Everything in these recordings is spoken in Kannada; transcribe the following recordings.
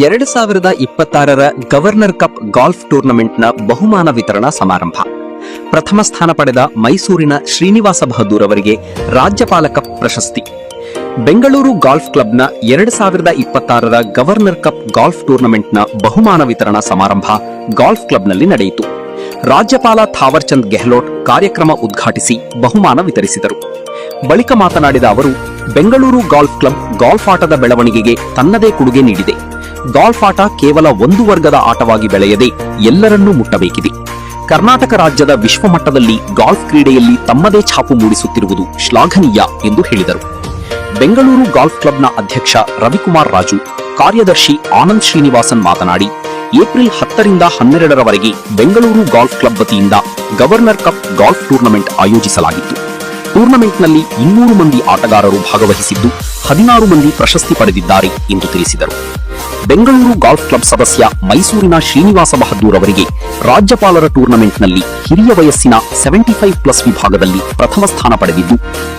2026ರ ಗವರ್ನರ್ ಕಪ್ ಗಾಲ್ಫ್ ಟೂರ್ನಮೆಂಟ್ನ ಬಹುಮಾನ ವಿತರಣಾ ಸಮಾರಂಭ. ಪ್ರಥಮ ಸ್ಥಾನ ಪಡೆದ ಮೈಸೂರಿನ ಶ್ರೀನಿವಾಸ ಬಹದ್ದೂರ್ ಅವರಿಗೆ ರಾಜ್ಯಪಾಲ ಕಪ್ ಪ್ರಶಸ್ತಿ. ಬೆಂಗಳೂರು ಗಾಲ್ಫ್ ಕ್ಲಬ್ನ 2026ರ ಗವರ್ನರ್ ಕಪ್ ಗಾಲ್ಫ್ ಟೂರ್ನಮೆಂಟ್ನ ಬಹುಮಾನ ವಿತರಣಾ ಸಮಾರಂಭ ಗಾಲ್ಫ್ ಕ್ಲಬ್ನಲ್ಲಿ ನಡೆಯಿತು. ರಾಜ್ಯಪಾಲ ಥಾವರ್ ಚಂದ್ ಗೆಹ್ಲೋಟ್ ಕಾರ್ಯಕ್ರಮ ಉದ್ಘಾಟಿಸಿ ಬಹುಮಾನ ವಿತರಿಸಿದರು. ಬಳಿಕ ಮಾತನಾಡಿದ ಅವರು, ಬೆಂಗಳೂರು ಗಾಲ್ಫ್ ಕ್ಲಬ್ ಗಾಲ್ಫ್ ಆಟದ ಬೆಳವಣಿಗೆಗೆ ತನ್ನದೇ ಕೊಡುಗೆ ನೀಡಿದೆ. ಗಾಲ್ಫ್ ಆಟ ಕೇವಲ ಒಂದು ವರ್ಗದ ಆಟವಾಗಿ ಬೆಳೆಯದೆ ಎಲ್ಲರನ್ನೂ ಮುಟ್ಟಬೇಕಿದೆ. ಕರ್ನಾಟಕ ರಾಜ್ಯದ ವಿಶ್ವಮಟ್ಟದಲ್ಲಿ ಗಾಲ್ಫ್ ಕ್ರೀಡೆಯಲ್ಲಿ ತಮ್ಮದೇ ಛಾಪು ಮೂಡಿಸುತ್ತಿರುವುದು ಶ್ಲಾಘನೀಯ ಎಂದು ಹೇಳಿದರು. ಬೆಂಗಳೂರು ಗಾಲ್ಫ್ ಕ್ಲಬ್ನ ಅಧ್ಯಕ್ಷ ರವಿಕುಮಾರ್ ರಾಜು, ಕಾರ್ಯದರ್ಶಿ ಆನಂದ್ ಶ್ರೀನಿವಾಸನ್ ಮಾತನಾಡಿ, ಏಪ್ರಿಲ್ 10ರಿಂದ 12ರವರೆಗೆ ಬೆಂಗಳೂರು ಗಾಲ್ಫ್ ಕ್ಲಬ್ ವತಿಯಿಂದ ಗವರ್ನರ್ ಕಪ್ ಗಾಲ್ಫ್ ಟೂರ್ನಮೆಂಟ್ ಆಯೋಜಿಸಲಾಗಿತ್ತು. ಟೂರ್ನಮೆಂಟ್ನಲ್ಲಿ 200 ಮಂದಿ ಆಟಗಾರರು ಭಾಗವಹಿಸಿದ್ದು 16 ಮಂದಿ ಪ್ರಶಸ್ತಿ ಪಡೆದಿದ್ದಾರೆ ಎಂದು ತಿಳಿಸಿದರು. ಬೆಂಗಳೂರು ಗಾಲ್ಫ್ ಕ್ಲಬ್ ಸದಸ್ಯ ಮೈಸೂರಿನ ಶ್ರೀನಿವಾಸ ಬಹದ್ದೂರ್ ಅವರಿಗೆ ರಾಜ್ಯಪಾಲರ ಟೂರ್ನಮೆಂಟ್ನಲ್ಲಿ ಹಿರಿಯ ವಯಸ್ಸಿನ 75+ ವಿಭಾಗದಲ್ಲಿ ಪ್ರಥಮ ಸ್ಥಾನ ಪಡೆದಿದ್ದು,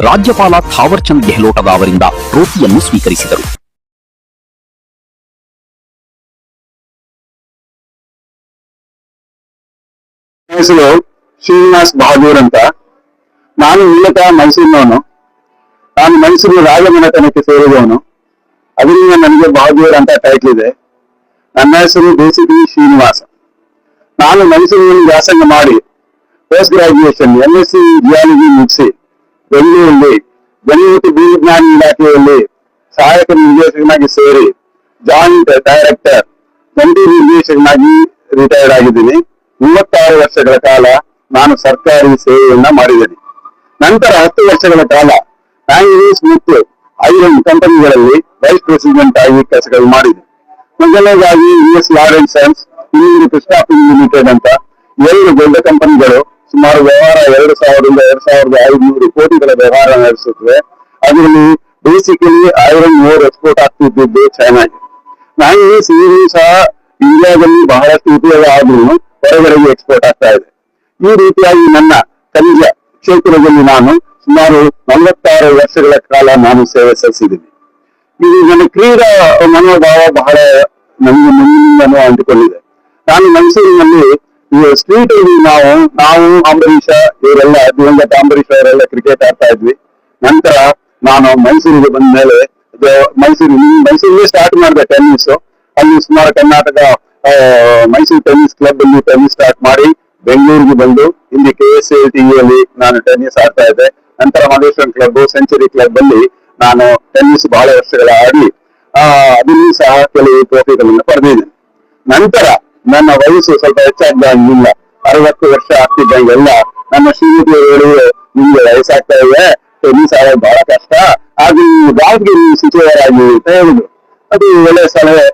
ರಾಜ್ಯಪಾಲ ಥಾವರ್ ಚಂದ್ ಗೆಹ್ಲೋಟ್ ಅವರಿಂದ ಟ್ರೋಫಿಯನ್ನು ಸ್ವೀಕರಿಸಿದರು. ಹೆಸರು ಶ್ರೀನಿವಾಸ್ ಬಹದ್ದೂರ್ ಅಂತ. ನಾನು ಮೂಲತಃ ಮೈಸೂರಿನವನು. ನಾನು ಮೈಸೂರು ರಾಜಮನೆತನಕ್ಕೆ ಸೇರಿದವನು. ಅದರಿಂದ ನನಗೆ ಬಹದ್ದೂರ್ ಅಂತ ಟೈಟ್ಲ್ ಇದೆ. ನನ್ನ ಹೆಸರು ಬೇಸಿಕಲಿ ಶ್ರೀನಿವಾಸ. ನಾನು ಮೈಸೂರಿನಲ್ಲಿ ವ್ಯಾಸಂಗ ಮಾಡಿ ಪೋಸ್ಟ್ ಗ್ರಾಜುಯೇಷನ್ MSc ಜಿಯಾಲಜಿ ಮುಗಿಸಿ ಬೆಂಗಳೂರಲ್ಲಿ ಜಲವಿದ್ಯುತ್ ಭೂವಿಜ್ಞಾನ ಇಲಾಖೆಯಲ್ಲಿ ಸಹಾಯಕ ನಿರ್ದೇಶಕನಾಗಿ ಸೇರಿ ಜಾಯಿಂಟ್ ಡೈರೆಕ್ಟರ್ ಜಂಟಿ ನಿರ್ದೇಶಕನಾಗಿ ರಿಟೈರ್ಡ್ ಆಗಿದ್ದೀನಿ. 36 ವರ್ಷಗಳ ಕಾಲ ನಾನು ಸರ್ಕಾರಿ ಸೇವೆಯನ್ನ ಮಾಡಿದ್ದೇನೆ. ನಂತರ 10 ವರ್ಷಗಳ ಕಾಲ ಮ್ಯಾಂಗನೀಸ್ ಮತ್ತು ಐರನ್ ಕಂಪನಿಗಳಲ್ಲಿ ವೈಸ್ ಪ್ರೆಸಿಡೆಂಟ್ ಆಗಿ ಕೆಲಸಗಳು ಮಾಡಿದೆ. ಮೊದಲನೇದಾಗಿ US ಲಾರೆನ್ಸ್ ಸನ್ಸ್, ಇನ್ನೊಂದು ಕ್ರಿಸ್ಟಾಫಿನ್ ಲಿಮಿಟೆಡ್ ಅಂತ 2 ದೊಡ್ಡ ಕಂಪನಿಗಳು ಸುಮಾರು ವ್ಯವಹಾರ 2000ರಿಂದ 2500 ಕೋಟಿಗಳ ವ್ಯವಹಾರ ನಡೆಸುತ್ತವೆ. ಅದರಲ್ಲಿ ಬೇಸಿಕಲಿ ಐರನ್ ಓರ್ ಎಕ್ಸ್ಪೋರ್ಟ್ ಆಗ್ತಿದ್ದು ಚೈನಾಗೆ. ಮ್ಯಾಂಗನೀಸ್ ಈಗಲೂ ಸಹ ಇಂಡಿಯಾದಲ್ಲಿ ಬಹಳಷ್ಟು ಉಪಯೋಗ ಆದ್ರೂ ಹೊರಗಡೆಗೆ ಎಕ್ಸ್ಪೋರ್ಟ್ ಆಗ್ತಾ ಇದೆ. ಈ ರೀತಿಯಾಗಿ ನನ್ನ ಖನಿಜ ಕ್ಷೇತ್ರದಲ್ಲಿ ನಾನು ಸುಮಾರು 46 ವರ್ಷಗಳ ಕಾಲ ನಾನು ಸೇವೆ ಸಲ್ಲಿಸಿದ್ದೀನಿ. ಇದು ನನ್ನ ಕ್ರೀಡಾ ಮನೋಭಾವ ಬಹಳ ನನಗೆ ಮುಂದಿನಿಂದನೂ ಅಂಟಿಕೊಂಡಿದೆ. ನಾನು ಮೈಸೂರಿನಲ್ಲಿ ಸ್ಟ್ರೀಟ್ ಅಲ್ಲಿ ನಾವು ಅಂಬರೀಷ ಇವರೆಲ್ಲ ದಿವಂಗತ ಅಂಬರೀಷ್ ಅವರೆಲ್ಲ ಕ್ರಿಕೆಟ್ ಆಡ್ತಾ ಇದ್ವಿ. ನಂತರ ನಾನು ಮೈಸೂರಿಗೆ ಬಂದ ಮೇಲೆ ಮೈಸೂರಿಗೆ ಸ್ಟಾರ್ಟ್ ಮಾಡಿದೆ ಟೆನ್ನಿಸ್. ಅಲ್ಲಿ ಸುಮಾರು ಕರ್ನಾಟಕ ಮೈಸೂರು ಟೆನ್ನಿಸ್ ಕ್ಲಬ್ ಅಲ್ಲಿ ಟೆನ್ನಿಸ್ ಸ್ಟಾರ್ಟ್ ಮಾಡಿ ಬೆಂಗಳೂರಿಗೆ ಬಂದು ಇಲ್ಲಿ KSAT ಅಲ್ಲಿ ನಾನು ಟೆನ್ನಿಸ್ ಆಡ್ತಾ ಇದ್ದೆ. ನಂತರ ಮಲ್ಲೇಶ್ವರಂ ಕ್ಲಬ್, ಸೆಂಚುರಿ ಕ್ಲಬ್ ಅಲ್ಲಿ ನಾನು ಟೆನ್ನಿಸ್ ಬಹಳ ವರ್ಷಗಳ ಆಡಿ ಅದನ್ನು ಸಹ ಕೆಲವು ಟ್ರೋಫಿಗಳನ್ನು ಪಡೆದಿದ್ದೇನೆ. ನಂತರ ನನ್ನ ವಯಸ್ಸು ಸ್ವಲ್ಪ ಹೆಚ್ಚಾಗ್ದಂಗಿಲ್ಲ, 60 ವರ್ಷ ಆಗ್ತಿದ್ದಂಗೆಲ್ಲ ನಮ್ಮ ಶ್ರೀಮತಿಯವರು ನಿಮ್ಗೆ ವಯಸ್ಸಾಗ್ತಾ ಇದೆ, ಟೆನ್ನಿಸ್ ಆಡೋದು ಬಹಳ ಕಷ್ಟ, ಆಗ ಗಾಲ್ಫ್ಗೆ ನೀವು ಸಿಚುವರಾಗಿ ಅಂತ ಹೇಳಿದ್ರು. ಅದು ಒಳ್ಳೆ ಸಲಹೆ,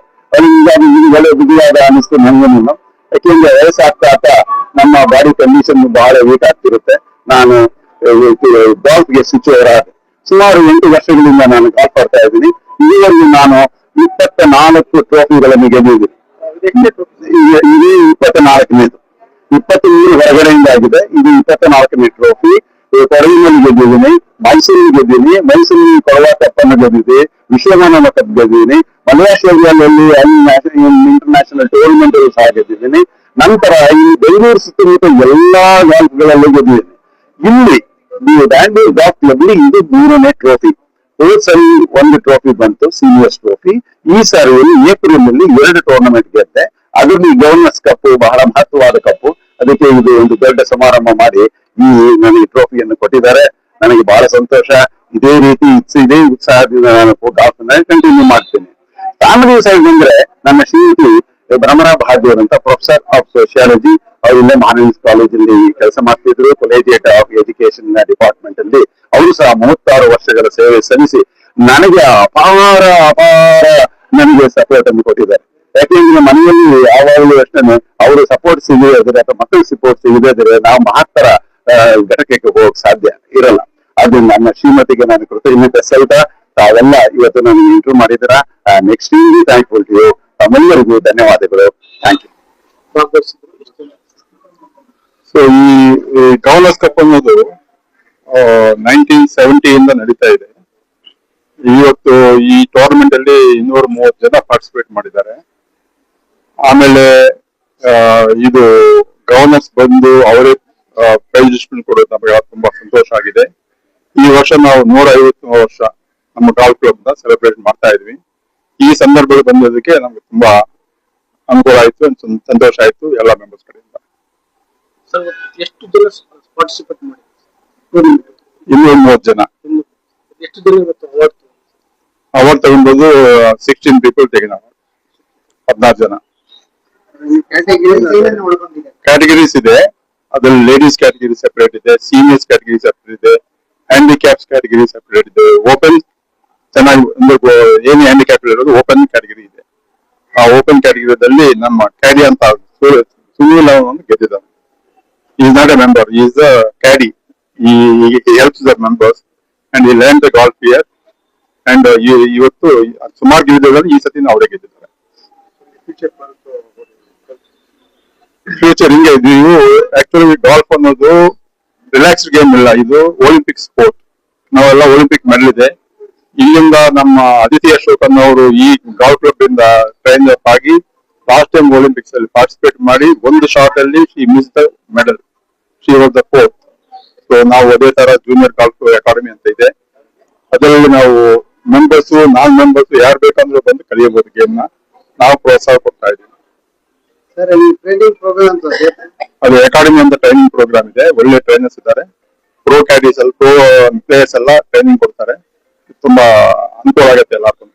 ಒಳ್ಳೆ ಬುದ್ಧಿವಾದ ಅನಿಸ್ತು ನನಗೂ. ಯಾಕೆಂದ್ರೆ ವಯಸ್ಸಾಗ್ತಾ ನಮ್ಮ ಬಾಡಿ ಕಂಡೀಷನ್ ಬಹಳ ವೀಕ್ ಆಗ್ತಿರುತ್ತೆ. ನಾನು ಗಾಲ್ಫ್ಗೆ ಸ್ವಿಚ್ ಓವರ್ ಆದೆ. ಸುಮಾರು 8 ವರ್ಷಗಳಿಂದ ನಾನು ಗಾಲ್ಫ್ ಆಡ್ತಾ ಇದ್ದೀನಿ. ಇದುವರೆಗೂ ನಾನು 24 ಟ್ರೋಫಿಗಳನ್ನು ಗೆದ್ದಿದ್ದೀನಿ. ಇದು 24ನೇದು. 23 ಹೊರಗಡೆಯಿಂದ ಆಗಿದೆ. ಇದು 24ನೇ ಟ್ರೋಫಿ. ಕೊಡಗಿನಲ್ಲಿ ಗೆದ್ದಿದ್ದೀನಿ, ಮೈಸೂರಿಗೆ ಗೆದ್ದೀನಿ, ಮೈಸೂರಿನಲ್ಲಿ ಕೊಡವ ಕಪ್ ಅನ್ನು ಗೆದ್ದಿದ್ದೀನಿ, ವಿಶ್ವಮಾನವ ಕಪ್ ಗೆದ್ದಿದ್ದೀನಿ, ಮಲೇಶ್ವರಿಯಲ್ಲಿ ಇಂಟರ್ನ್ಯಾಷನಲ್ ಟೂರ್ನಮೆಂಟ್ ಸಹ ಗೆದ್ದಿದ್ದೀನಿ. ನಂತರ ಈ ಬೆಂಗಳೂರು ಸುತ್ತಮುತ್ತ ಎಲ್ಲಾ ಗಾಲ್ಫ್ಗಳಲ್ಲೂ ಗೆದ್ದಿದ್ದೀನಿ. ಇಲ್ಲಿ ಬ್ಯಾಂಗ್ಳೂರ್ ಗಾಲ್ಫ್ ಕ್ಲಬ್ ಇದು 3ನೇ ಟ್ರೋಫಿ. ಹೋದ್ ಸರಿ 1 ಟ್ರೋಫಿ ಬಂತು, ಸೀನಿಯರ್ಸ್ ಟ್ರೋಫಿ. ಈ ಸಾರಿಯಲ್ಲಿ ಏಪ್ರಿಲ್ ನಲ್ಲಿ 2 ಟೂರ್ನಮೆಂಟ್ ಗೆದ್ದೆ. ಅದರಲ್ಲಿ ಗವರ್ನರ್ಸ್ ಕಪ್ ಬಹಳ ಮಹತ್ವವಾದ ಕಪ್ಪು. ಅದಕ್ಕೆ ಇದು ಒಂದು ದೊಡ್ಡ ಸಮಾರಂಭ ಮಾಡಿ ನನಗೆ ಟ್ರೋಫಿಯನ್ನು ಕೊಟ್ಟಿದ್ದಾರೆ. ನನಗೆ ಬಹಳ ಸಂತೋಷ. ಇದೇ ರೀತಿ ಇದೇ ಉತ್ಸಾಹದಿಂದ ನಾನು ಗಾಲ್ಫ್ ಕಂಟಿನ್ಯೂ ಮಾಡ್ತೇನೆ. ಫ್ಯಾಮಿಲಿ ಸೈಡ್ ಅಂದ್ರೆ ನನ್ನ ಶ್ರೀಮತಿ ಭ್ರಮರಾ ಬಹದ್ದೂರ್ ಅಂತ ಪ್ರೊಫೆಸರ್ ಆಫ್ ಸೋಶಿಯಾಲಜಿ, ಅವರಿಂದ ಮಹಾರಾಜ್ ಕಾಲೇಜಲ್ಲಿ ಕೆಲಸ ಮಾಡ್ತಿದ್ರು. ಕೊಲೇಜಿಯೇಟ್ ಆಫ್ ಎಜುಕೇಶನ್ ಡಿಪಾರ್ಟ್ಮೆಂಟ್ ಅಲ್ಲಿ ಅವರು ಸಹ 36 ವರ್ಷಗಳ ಸೇವೆ ಸಲ್ಲಿಸಿ ನನಗೆ ಅಪಾರ ನನಗೆ ಸಪೋರ್ಟ್ ಅನ್ನು ಕೊಟ್ಟಿದ್ದಾರೆ. ಯಾಕೆಂದ್ರೆ ಮನೆಯಲ್ಲಿ ಯಾವಾಗಲೂ ಅಷ್ಟೇ ಅವರು ಸಪೋರ್ಟ್ ಸಿಗದಿದ್ರೆ ಅಥವಾ ಮಕ್ಕಳು ಸಪೋರ್ಟ್ ಸಿಗದಿದ್ರೆ ನಾವು ಮಹತ್ತರ ಘಟಕಕ್ಕೆ ಹೋಗಕ್ ಸಾಧ್ಯ ಇರಲ್ಲ. ಅದು ನನ್ನ ಶ್ರೀಮತಿಗೆ ನಾನು ಕೃತಜ್ಞತೆ ಸಹಿತ ತಾವೆಲ್ಲ ಇವತ್ತು ನನಗೆ ಇಂಟರ್ವ್ಯೂ ಮಾಡಿದ್ದೀರಾ. Extremely thankful to you. ತಮ್ಮೆಲ್ಲರಿಗೂ ಧನ್ಯವಾದಗಳು. Thank you. ಸೊ ಈ ಗವರ್ನರ್ಸ್ ಕಪ್ ಅನ್ನೋದು 1970 ಇಂದ ನಡೀತಾ ಇದೆ. ಇವತ್ತು ಈ ಟೂರ್ನಮೆಂಟ್ ಅಲ್ಲಿ 230 ಜನ ಪಾರ್ಟಿಸಿಪೇಟ್ ಮಾಡಿದ್ದಾರೆ. ಆಮೇಲೆ ಇದು ಗವರ್ನರ್ಸ್ ಬಂದು ಅವರೇ ಪ್ರೈಸ್ ಡಿಸ್ಟ್ರಿಬ್ಯೂಟ್ ಕೊಡೋದು ನಮಗೆ ತುಂಬಾ ಸಂತೋಷ ಆಗಿದೆ. ಈ ವರ್ಷ ನಾವು 150 ವರ್ಷ ನಮ್ಮ ಗಾಲ್ಫ್ ಕ್ಲಬ್ ನ ಸೆಲೆಬ್ರೇಟ್ ಮಾಡ್ತಾ ಇದ್ವಿ. ಈ ಸಂದರ್ಭದಲ್ಲಿ ಬಂದಿದ್ದಕ್ಕೆ ನಮ್ಗೆ ತುಂಬಾ ಅನುಕೂಲ ಆಯ್ತು, ಸಂತೋಷ ಆಯ್ತು ಎಲ್ಲ ಮೆಂಬರ್ಸ್ ಕಡೆಯಿಂದ. ಎಷ್ಟು ಜನ ಪಾರ್ಟಿಸಿಪೇಟ್ ಮಾಡಿ? 230 ಜನ. ಎಷ್ಟು ಜನ ಅವಾರ್ಡ್ ತಗೊಂಡದ್ದು 16 ಪೀಪಲ್ ತೆಗೆದ 16 ಜನ. ಕ್ಯಾಟಗರೀಸ್ ಇದೆ, ಅದ್ರಲ್ಲಿ ಲೇಡೀಸ್ ಕ್ಯಾಟಗರಿ ಸೆಪರೇಟ್ ಇದೆ, ಸೀನಿಯರ್ಸ್ ಕ್ಯಾಟಗರಿ ಸೆಪರೇಟ್ ಇದೆ, ಹ್ಯಾಂಡಿಕ್ಯಾಪ್ಸ್ ಕ್ಯಾಟಗರಿ ಸೆಪರೇಟ್ ಇದೆ, ಓಪನ್ ಚೆನ್ನಾಗಿ ಏನು ಹ್ಯಾಂಡಿಕ್ಯಾಪ್ ಇರೋದು ಓಪನ್ ಕ್ಯಾಟಗರಿ ಇದೆ. ಆ ಓಪನ್ ಕ್ಯಾಟಗರಿದಲ್ಲಿ ನಮ್ಮ ಕ್ಯಾಡಿ ಅಂತ ಸುನೀಲ್ ಅವನು ಗೆದ್ದಿದ್ದಾನೆ. Is not a member, is a caddie. he helps the members and he learned the golf here and ಇವತ್ತು ಸುಮಾರು ಗೆದ್ದಿದ್ದಾರೆ. ಈ ಸತಿ ಅವರೇ ಗೆದ್ದಿದ್ದಾರೆ. ಫ್ಯೂಚರ್ ಹಿಂಗೆ ಇದು ಆಕ್ಚುಲಿ ಗಾಲ್ಫ್ ಅನ್ನೋದು ರಿಲ್ಯಾಕ್ಸ್ಡ್ ಗೇಮ್ ಇಲ್ಲ, ಇದು ಒಲಿಂಪಿಕ್ ಸ್ಪೋರ್ಟ್. ನಾವೆಲ್ಲ ಒಲಿಂಪಿಕ್ ಮೆಡಲ್ ಇದೆ. ಇಲ್ಲಿಂದ ನಮ್ಮ ಅದಿತಿ ಅಶೋಕ್ ಅನ್ನೋರು ಈ ಗಾಲ್ಫ್ ಕ್ಲಬ್ ಇಂದ ಟ್ರೈನ್ ಅಪ್ ಆಗಿ ಲಾಸ್ಟ್ ಟೈಮ್ ಒಲಿಂಪಿಕ್ಸ್ ಅಲ್ಲಿ ಪಾರ್ಟಿಸಿಪೇಟ್ ಮಾಡಿ ಒಂದು ಶಾರ್ಟ್ ಅಲ್ಲಿ she miss the medal, she was the fourth. So ನಾವು ಅದೇ ತರ ಜೂನಿಯರ್ ಗಾಲ್ಫ್ ಅಕಾಡೆಮಿ ಅಂತ ಇದೆ, ಅದರಲ್ಲಿ ನಾವು ಮೆಂಬರ್ಸ್ ನಾನ್ ಮೆಂಬರ್ಸ್ ಯಾರು ಬೇಕಂದ್ರೆ ಬಂದು ಕಲಿಯಬಹುದು ಗೇಮ್ ನ. ನಾವು ಪ್ರೋತ್ಸಾಹ ಕೊಡ್ತಾ ಇದ್ದೀವಿ. ಅದು ಅಕಾಡೆಮಿ ಅಂತ ಟ್ರೈನಿಂಗ್ ಪ್ರೋಗ್ರಾಮ್ ಇದೆ, ಒಳ್ಳೆ ಟ್ರೈನರ್ಸ್ ಇದ್ದಾರೆ, ಪ್ರೋ ಕ್ಯಾಡೀಸ್ ಅಲ್ಲಿ ಪ್ರೋ ಪ್ಲೇಯರ್ಸ್ ಎಲ್ಲ ಟ್ರೈನಿಂಗ್ ಕೊಡ್ತಾರೆ. ತುಂಬಾ ಅನುಕೂಲ ಆಗುತ್ತೆ ಎಲ್ಲರಿಗೂ.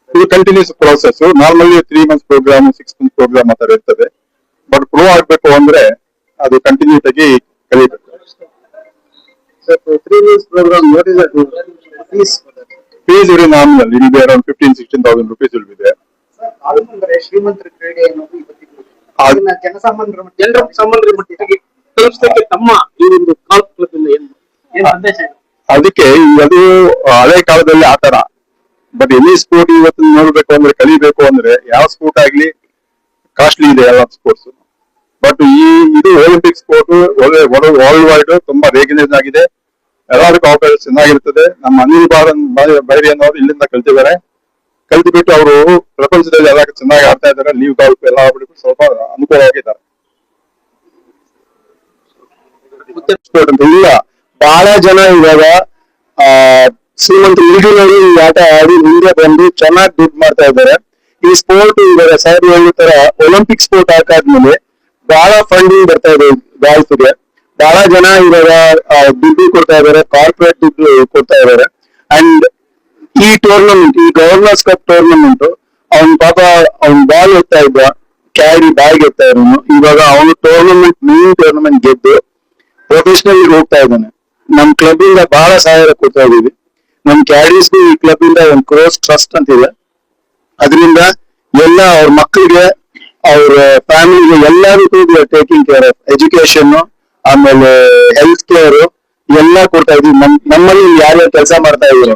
ಇದು continuous process. Normally 3 months program, 6 months program ಆ ತರ ಇರ್ತದೆ. ಬಟ್ ಪ್ರೋ ಆಗ್ಬೇಕು ಅಂದ್ರೆ ಅದು ಕಂಟಿನ್ಯೂಸ್ ಆಗಿ ಕಲಿಬೇಕು. ಫೀಸ್ ಇರಿ ನಾರ್ಮಲ್ ಇಲ್ be around 15,000-16,000 rupees will be there. ಶ್ರೀಮಂತರ ಕ್ರೀಡೆ ಅನ್ನೋದು ಇವತ್ತಿನ ಜನಸಾಮಾನ್ಯರ ಮಟ್ಟಿಗೆ ತಲುಪಿಸಲಿಕ್ಕೆ ತಮ್ಮ ಈ ಒಂದು ಗಾಲ್ಫ್ ಕ್ಲಬ್ ಇಂದ ಏನು ಸಂದೇಶ ಇದೆ? ಅದಕ್ಕೆ ಅದು ಹಳೆ ಕಾಲದಲ್ಲಿ ಆತರ. ಬಟ್ ಎನಿ ಸ್ಪೋರ್ಟ್ ಇವತ್ತು ನೋಡ್ಬೇಕು ಅಂದ್ರೆ, ಕಲಿಬೇಕು ಅಂದ್ರೆ, ಯಾವ ಸ್ಪೋರ್ಟ್ ಆಗ್ಲಿ ಕಾಸ್ಟ್ಲಿ ಇದೆ ಎಲ್ಲ ಸ್ಪೋರ್ಟ್ಸ್. ಬಟ್ ಇದು ಒಲಿಂಪಿಕ್ ಸ್ಪೋರ್ಟ್ ವರ್ಲ್ಡ್ ವೈಡ್ ತುಂಬಾ ರೆಕಗ್ನೈಸ್ ಆಗಿದೆ. ಎಲ್ಲರಿಗೂ ಅವಕಾಶ ಚೆನ್ನಾಗಿರ್ತದೆ. ನಮ್ಮ ಅನಿಲ್ ಬೈರಿ ಅನ್ನೋರು ಇಲ್ಲಿಂದ ಕಲ್ತಿದ್ದಾರೆ. ಕಲ್ತು ಬಿಟ್ಟು ಅವರು ಪ್ರಪಂಚದಲ್ಲಿ ಎಲ್ಲ ಚೆನ್ನಾಗಿ ಆಡ್ತಾ ಇದ್ದಾರೆ. ಲೀವ್ ಗಾಲ್ಫ್ ಎಲ್ಲ ಆಗ್ಬಿಟ್ಟು ಸ್ವಲ್ಪ ಅನುಕೂಲವಾಗಿದ್ದಾರೆ. ಇಲ್ಲ, ಬಹಳ ಜನ ಇವಾಗ ಶ್ರೀಮಂತ ಈಗಿನವರು ಈ ಆಟ ಆಡಿ ಮುಂದೆ ಬಂದು ಚೆನ್ನಾಗಿ ದುಡ್ಡು ಮಾಡ್ತಾ ಇದ್ದಾರೆ. ಈ ಸ್ಪೋರ್ಟ್ ಇವಾಗ ಸರ್ ಹೇಳೋ ತರ ಒಲಿಂಪಿಕ್ ಸ್ಪೋರ್ಟ್ ಹಾಕಾದ್ಮೇಲೆ ಬಹಳ ಫಂಡಿಂಗ್ ಬರ್ತಾ ಇದೆ ಗಾಲ್ಫ್ಗೆ. ಬಹಳ ಜನ ಇವಾಗ ದುಡ್ಡು ಕೊಡ್ತಾ ಇದ್ದಾರೆ, ಕಾರ್ಪೊರೇಟ್ ದುಡ್ಡು ಕೊಡ್ತಾ ಇದ್ದಾರೆ. ಅಂಡ್ ಈ ಟೂರ್ನಮೆಂಟ್, ಈ ಗವರ್ನರ್ಸ್ ಕಪ್ ಟೂರ್ನಮೆಂಟ್, ಅವ್ನ್ ಪಾಪ ಅವ್ನ್ ಬಾಲ್ ಎತ್ತಾ ಇದ್ದ, ಕ್ಯಾಡಿ ಬಾಲ್ ಎತ್ತಾ ಇರೋನು. ಇವಾಗ ಅವನು ಮೇನ್ ಟೂರ್ನಮೆಂಟ್ ಗೆದ್ದು ಪ್ರೊಫೆಷನಲ್ ಹೋಗ್ತಾ ಇದ್ದಾನೆ. ನಮ್ ಕ್ಲಬ್ ಇಂದ ಬಹಳ ಸಹಾಯ ಕೊಡ್ತಾ ಇದೀವಿ. ನಮ್ ಕ್ಯಾಡೀಸ್ಗೂ ಈ ಕ್ಲಬ್ ಇಂದ ಒಂದು ಕ್ರೋಸ್ ಟ್ರಸ್ಟ್ ಅಂತ ಇದೆ. ಅದರಿಂದ ಎಲ್ಲ ಅವ್ರ ಮಕ್ಕಳಿಗೆ, ಅವ್ರ ಫ್ಯಾಮಿಲಿಗೆ ಎಲ್ಲರಿಗೂ ಟೇಕಿಂಗ್ ಕೇರ್ ಆಫ್ ಎಜುಕೇಶನ್, ಆಮೇಲೆ ಹೆಲ್ತ್ ಕೇರ್ ಎಲ್ಲ ಕೊಡ್ತಾ ಇದೀವಿ. ನಮ್ಮಲ್ಲಿ ಯಾರ್ಯಾರು ಕೆಲಸ ಮಾಡ್ತಾ ಇದ್ರು,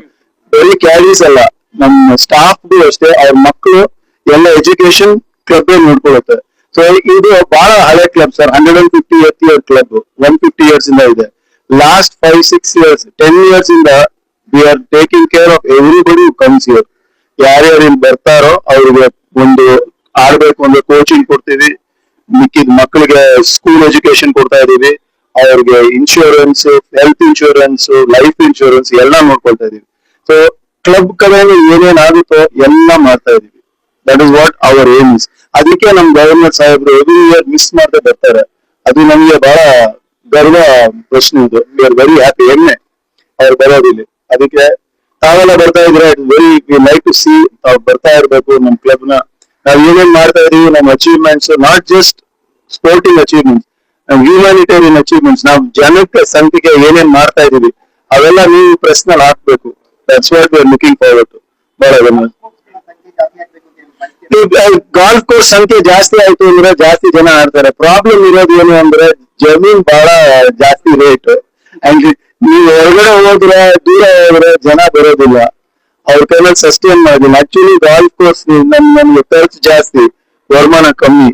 ಬರೀ ಕ್ಯಾಡೀಸ್ ಅಲ್ಲ, ನಮ್ಮ ಸ್ಟಾಫ್ಗೂ ಅಷ್ಟೇ, ಅವ್ರ ಮಕ್ಕಳು ಎಲ್ಲ ಎಜುಕೇಶನ್ ಕ್ಲಬ್ ನೋಡ್ಕೊಳ್ಳುತ್ತೆ. ಸೊ ಇದು ಬಹಳ ಹಳೆ club sir, 158 year club, 150 years ಇಂದ ಇದೆ. ಲಾಸ್ಟ್ 5-6 years, 10 years ಇಂದ we are taking care of everybody who comes here. ಯಾರ್ಯಾರು ಇಲ್ಲಿ ಬರ್ತಾರೋ ಅವ್ರಿಗೆ ಒಂದು ಆಡ್ಬೇಕು ಅಂದ್ರೆ ಕೋಚಿಂಗ್ ಕೊಡ್ತೀವಿ. ಮಿಕ್ಕಿದ ಮಕ್ಕಳಿಗೆ ಸ್ಕೂಲ್ ಎಜುಕೇಶನ್ ಕೊಡ್ತಾ ಇದೀವಿ. ಅವ್ರಿಗೆ insurance, health insurance, life insurance ಎಲ್ಲ ನೋಡ್ಕೊಳ್ತಾ ಇದೀವಿ. ಸೊ ಕ್ಲಬ್ ಕಡೆಯಿಂದ ಏನೇನ್ ಆಗುತ್ತೋ ಎಲ್ಲ ಮಾಡ್ತಾ ಇದೀವಿ. That is what our aim is. ಅದಕ್ಕೆ ನಮ್ ಗವರ್ನರ್ ಸಾಹೇಬ್ರು ಎವ್ರಿ ಇಯರ್ ಮಿಸ್ ಮಾಡದೆ ಬರ್ತಾರೆ. ಅದು ನಮ್ಗೆ ಬಹಳ ಗರ್ವ ಪ್ರಶ್ನೆ. ಇದು ವಿ ಆರ್ ವೆರಿ ಹ್ಯಾಪಿ. ಹೆಮ್ಮೆ ಅವ್ರು ಬರೋದಿಲ್ಲ. ಅದಕ್ಕೆ ತಾವೆಲ್ಲ ಬರ್ತಾ ಇದ್ರೆ very we like to see. ತಾವ್ ಬರ್ತಾ ಇರ್ಬೇಕು ನಮ್ ಕ್ಲಬ್ ನ. ನಾವ್ ಏನೇನ್ ಮಾಡ್ತಾ ಇದೀವಿ, ನಮ್ಮ achievements, not just sporting achievements, humanitarian achievements, ನಾವು ಜನಕ್ಕೆ ಸಂಖ್ಯೆಗೆ ಏನೇನ್ ಮಾಡ್ತಾ ಇದೀವಿ ಅವೆಲ್ಲ ನೀವು ಪ್ರಶ್ನೆಲ್ ಹಾಕ್ಬೇಕು. That's what we are looking forward to. ಬಹಳ ಗಾಲ್ಫ್ ಕೋರ್ಸ್ ಸಂಖ್ಯೆ ಜಾಸ್ತಿ ಆಯ್ತು ಅಂದ್ರೆ ಜಾಸ್ತಿ ಜನ ಆಡ್ತಾರೆ. ಪ್ರಾಬ್ಲಮ್ ಇರೋದು ಏನು ಅಂದ್ರೆ ಜಮೀನ್ ಬಹಳ ಜಾಸ್ತಿ ರೇಟ್. ಅಂಡ್ ನೀವು ಹೊರಗಡೆ ಹೋದ್ರೆ, ದೂರ ಹೋದ್ರೆ ಜನ ಬರೋದಿಲ್ಲ, ಅವ್ರ ಕೈಯಲ್ಲಿ ಸಸ್ಟೈನ್ ಮಾಡೋದಿಲ್ಲ. ಆಕ್ಚುಲಿ ಗಾಲ್ಫ್ ಕೋರ್ಸ್ ನಮ್ಗೆ ಖರ್ಚು ಜಾಸ್ತಿ, ವರಮಾನ ಕಮ್ಮಿ.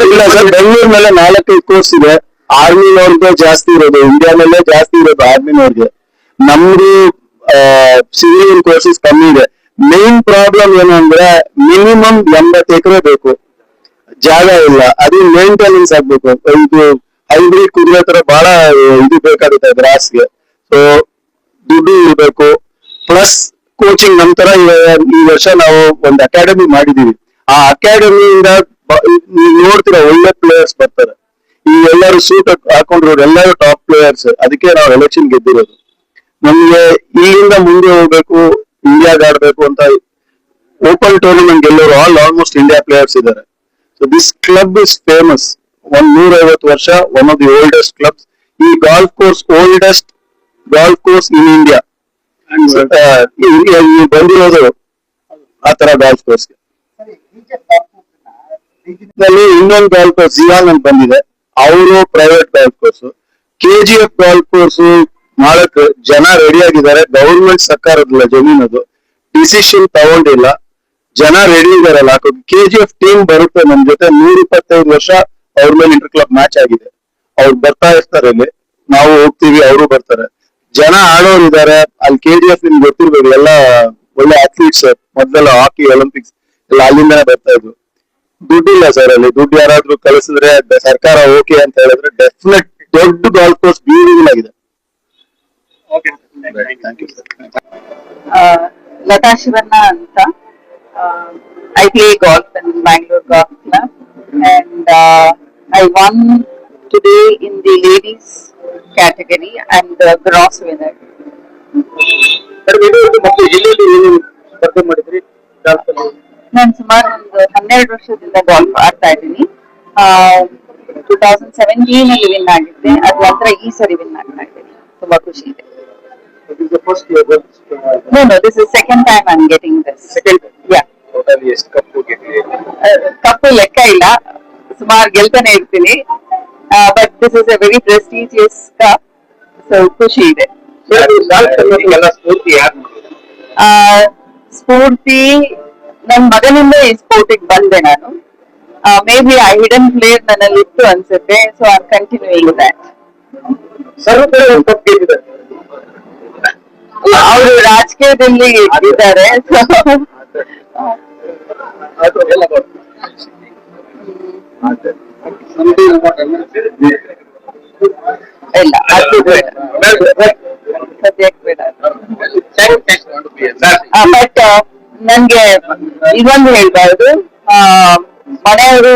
ಇಲ್ಲ ಸರ್, ಬೆಂಗಳೂರಿನಲ್ಲೇ 4-5 ಕೋರ್ಸ್ ಇದೆ. ಆರ್ಮಿನವ್ರಿಗೆ ಜಾಸ್ತಿ ಇರೋದು, ಇಂಡಿಯಾನಲ್ಲೇ ಜಾಸ್ತಿ ಇರೋದು ಆರ್ಮಿನವ್ರಿಗೆ. ನಮ್ದು ಸಿವಿಲಿಯನ್ ಕೋರ್ಸಸ್ ಕಮ್ಮಿ ಇದೆ. ಮೇನ್ ಪ್ರಾಬ್ಲಮ್ ಏನು ಅಂದ್ರೆ ಮಿನಿಮಮ್ 80 ಎಕರೆ ಬೇಕು, ಜಾಗ ಇಲ್ಲ, ಅದು ಮೇಂಟೆನೆನ್ಸ್ ಆಗ್ಬೇಕು. ಇದು ಹೈಬ್ರಿಡ್ ಕುದುರೆ ತರ ಬಹಳ ಇದು ಬೇಕಾಗುತ್ತೆ ಗ್ರಾಸ್ಗೆ. ಸೊ ದುಡ್ಡು ಇರಬೇಕು, ಪ್ಲಸ್ ಕೋಚಿಂಗ್. ನಂತರ ಈ ವರ್ಷ ನಾವು ಒಂದು ಅಕಾಡೆಮಿ ಮಾಡಿದೀವಿ. ಆ ಅಕಾಡೆಮಿಯಿಂದ ನೀವು ನೋಡ್ತೀರಾ ಒಳ್ಳೆ ಪ್ಲೇಯರ್ಸ್ ಬರ್ತಾರೆ. ಈ ಎಲ್ಲರೂ ಸೂಟ್ ಹಾಕೊಂಡ್ರು ಎಲ್ಲರೂ ಟಾಪ್ ಪ್ಲೇಯರ್ಸ್. ಅದಕ್ಕೆ ನಾವು ಎಲೆಕ್ಷನ್ ಗೆದ್ದಿರೋದು. ನಮ್ಗೆ ಇಲ್ಲಿಂದ ಮುಂದೆ ಹೋಗ್ಬೇಕು, ಇಂಡಿಯಾಗ ಆಡ್ಬೇಕು ಅಂತ ಓಪನ್ ಟೂರ್ನಮೆಂಟ್ ಗೆಲ್ಲೋರು ಆಲ್ಮೋಸ್ಟ್ ಇಂಡಿಯಾ ಪ್ಲೇಯರ್ಸ್ ಇದ್ದಾರೆ. So this club is famous. 150 ವರ್ಷ, one of the oldest clubs. ಈ golf course oldest golf course in India. ಬಂದಿರೋದು ಆ ತರ ಗಾಲ್ಫ್ ಕೋರ್ಸ್ಗೆ. ಇನ್ನೊಂದು ಗಾಲ್ಫ್ ಕೋರ್ಸ್ ಜಿಯಾನ್ ಅಂತ ಬಂದಿದೆ, ಅವರು private golf course. KGF golf course ಮಾಡಕ್ ಜನ ರೆಡಿ ಆಗಿದ್ದಾರೆ. ಗವರ್ಮೆಂಟ್ ಸರ್ಕಾರದಲ್ಲ ಜಮೀನದು, ಡಿಸಿಷನ್ ತಗೊಂಡಿಲ್ಲ, ಜನ ರೆಡಿ ಇದಾರಲ್ಲ. KGF ಟೀಮ್ ಬರುತ್ತೆ ನಮ್ ಜೊತೆ. 125 ವರ್ಷ ಅವ್ರ ಮೇಲೆ ಇಂಟರ್ ಕ್ಲಬ್ ಮ್ಯಾಚ್ ಆಗಿದೆ. ಅವ್ರು ಬರ್ತಾ ಇರ್ತಾರೆ ಇಲ್ಲಿ, ನಾವು ಹೋಗ್ತೀವಿ, ಅವರು ಬರ್ತಾರೆ. ಜನ ಆಡೋರು ಇದಾರೆ ಅಲ್ಲಿ. KGF ನಿಮ್ಗೆ ಗೊತ್ತಿರ್ಬೇಕು, ಎಲ್ಲ ಒಳ್ಳೆ ಅಥ್ಲೀಟ್ಸ್. ಮೊದಲೆಲ್ಲ ಹಾಕಿ ಒಲಿಂಪಿಕ್ಸ್ ಎಲ್ಲ ಅಲ್ಲಿಂದನೇ ಬರ್ತಾ ಇದ್ವು. ದುಡ್ಡಿಲ್ಲ ಸರ್ ಅಲ್ಲಿ. ದುಡ್ಡು ಯಾರಾದ್ರೂ ಕಳಿಸಿದ್ರೆ ಸರ್ಕಾರ ಓಕೆ ಅಂತ ಹೇಳಿದ್ರೆ ಡೆಫಿನೆಟ್ ದೊಡ್ಡ ಗಾಲ್ಫ್ ಕೋರ್ಸ್ ಬ್ಯೂಟಿಫುಲ್ ಆಗಿದೆ. Thank you sir. Latha Shivanna ಅಂತ. I play golf in Bangalore Golf Club, and I won today in the ladies category. I'm the gross winner. ಮತ್ತೆ ಎಲ್ಲೆಲ್ಲಿ ಏನು ಸ್ಪರ್ಧೆ ಮಾಡಿದ್ರಿ golf ಅಲ್ಲಿ? ನಾನು ಸುಮಾರು ಒಂದು 12 ವರ್ಷದಿಂದ ಗಾಲ್ಫ್ ಆಡ್ತಾ ಇದ್ದೀನಿ. 2017 ಅಲ್ಲಿ ವಿನ್ ಆಗಿದ್ದೆ. ಅದ ನಂತರ ಈ ಸರಿ ವಿನ್ ಆಗ್ತಾ ಇದ್ದೀನಿ. ತುಂಬಾ ಖುಷಿ ಇದೆ. This is the first year golf. No, this is second time I'm getting this. Second time. Yeah. Total ಎಷ್ಟು ಕಪ್ ಗೆದ್ದಿರಿ? ಕಪ್ಪು ಲೆಕ್ಕ ಇಲ್ಲ, ಸುಮಾರು ಗೆಲ್ತಾನೆ ಇರ್ತೀನಿ. But this is a very prestigious cup. So ಖುಷಿ ಇದೆ. ಎಲ್ಲ ಸ್ಫೂರ್ತಿ ಯಾರು? ಸ್ಫೂರ್ತಿ ನನ್ನ ಮಗನಿಂದ ಈ ಸ್ಪೋರ್ಟಿಗೆ ಬಂದೆ ನಾನು. ಮೇ ಬಿ ಆ ಹಿಡನ್ ಪ್ಲೇಯರ್ ನನ್ನಲ್ಲಿ ಇತ್ತು ಅನ್ಸುತ್ತೆ. So I am continuing that. ಸರ್ವ ಕಡೆ ಒಂದು ಕಪ್ ಗೆದ್ದಿದ್ದಾರೆ. ಅವರು ರಾಜಕೀಯದಲ್ಲಿ ಇದ್ದಾರೆ. ಇಲ್ಲ, ಅದು ಬೇಡ, ಸದ್ಯಕ್ಕೆ ಬೇಡ. ಬಟ್ ನನ್ಗೆ ಇದೊಂದು ಹೇಳ್ಬಾರ್ದು, ಮನೆಯವರು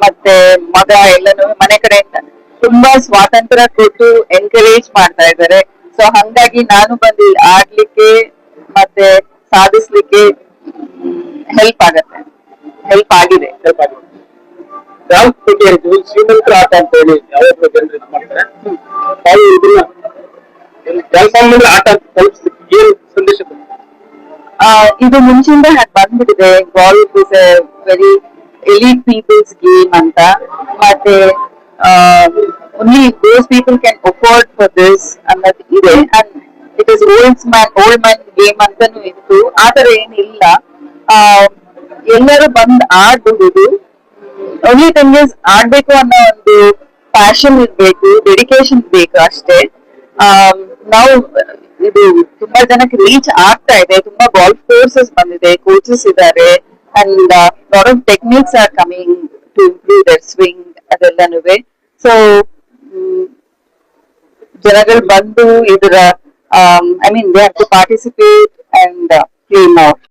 ಮತ್ತೆ ಮಗ ಎಲ್ಲನೂ ಮನೆ ಕಡೆಯಿಂದ ತುಂಬಾ ಸ್ವಾತಂತ್ರ್ಯ ಕೊಟ್ಟು ಎನ್ಕರೇಜ್ ಮಾಡ್ತಾ ಇದ್ದಾರೆ. ಸೊ ಹಂಗಾಗಿ ನಾನು ಬಂದು ಆಡ್ಲಿಕ್ಕೆ ಮತ್ತೆ ಸಾಧಿಸ್ಲಿಕ್ಕೆ ಹೆಲ್ಪ್ ಆಗಿದೆ. ಗಾಲ್ಫ್ ಬಗ್ಗೆ ಹೇಳಿದ್ವಿ, ಶ್ರೀಮಂತರ ಆಟ ಅಂತ ಹೇಳಿ ಯಾವಾಗಲೂ ಜನರು ಇದು ಮಾಡ್ತಾರೆ. ತಾವು ಇದನ್ನ ಜನಸಾಮಾನ್ಯರ ಆಟ ಅಂತ ತಲುಪಿಸ್ಲಿಕ್ಕೆ ಏನು ಸಂದೇಶ ಕೊಡ್ತೀವಿ? ಇದು ಮುಂಚಿಂದ ಬಂದ್ಬಿಟ್ಟಿದೆ. Golf is a very elite people's game ಅಂತ. ಮತ್ತೆ only those people can afford for this ಅನ್ನೋದು ಇದೆ. And it is old man game ಅಂತಾನು ಇತ್ತು. ಆತರ ಏನಿಲ್ಲ, ಎಲ್ಲರೂ ಬಂದ್ ಆಡ್ಬಹುದು. ಓನ್ಲಿ ಥಿಂಗ್ ಇಸ್ ಆಡ್ಬೇಕು ಅನ್ನೋ ಒಂದು ಪ್ಯಾಷನ್ ಇರ್ಬೇಕು, ಡೆಡಿಕೇಶನ್ ಬೇಕು ಅಷ್ಟೇ. ನಾವು ಇದು ತುಂಬಾ ಜನಕ್ಕೆ ರೀಚ್ ಆಗ್ತಾ ಇದೆ. ತುಂಬಾ ಗಾಲ್ಫ್ ಕೋರ್ಸಸ್ ಬಂದಿದೆ, ಕೋಚಸ್ ಇದ್ದಾರೆ, and lot of techniques are coming to improve their swing ಅದೆಲ್ಲನೂ. ಸೊ ಜನಗಳು ಬಂದು ಇದರ I mean they have to participate and play more.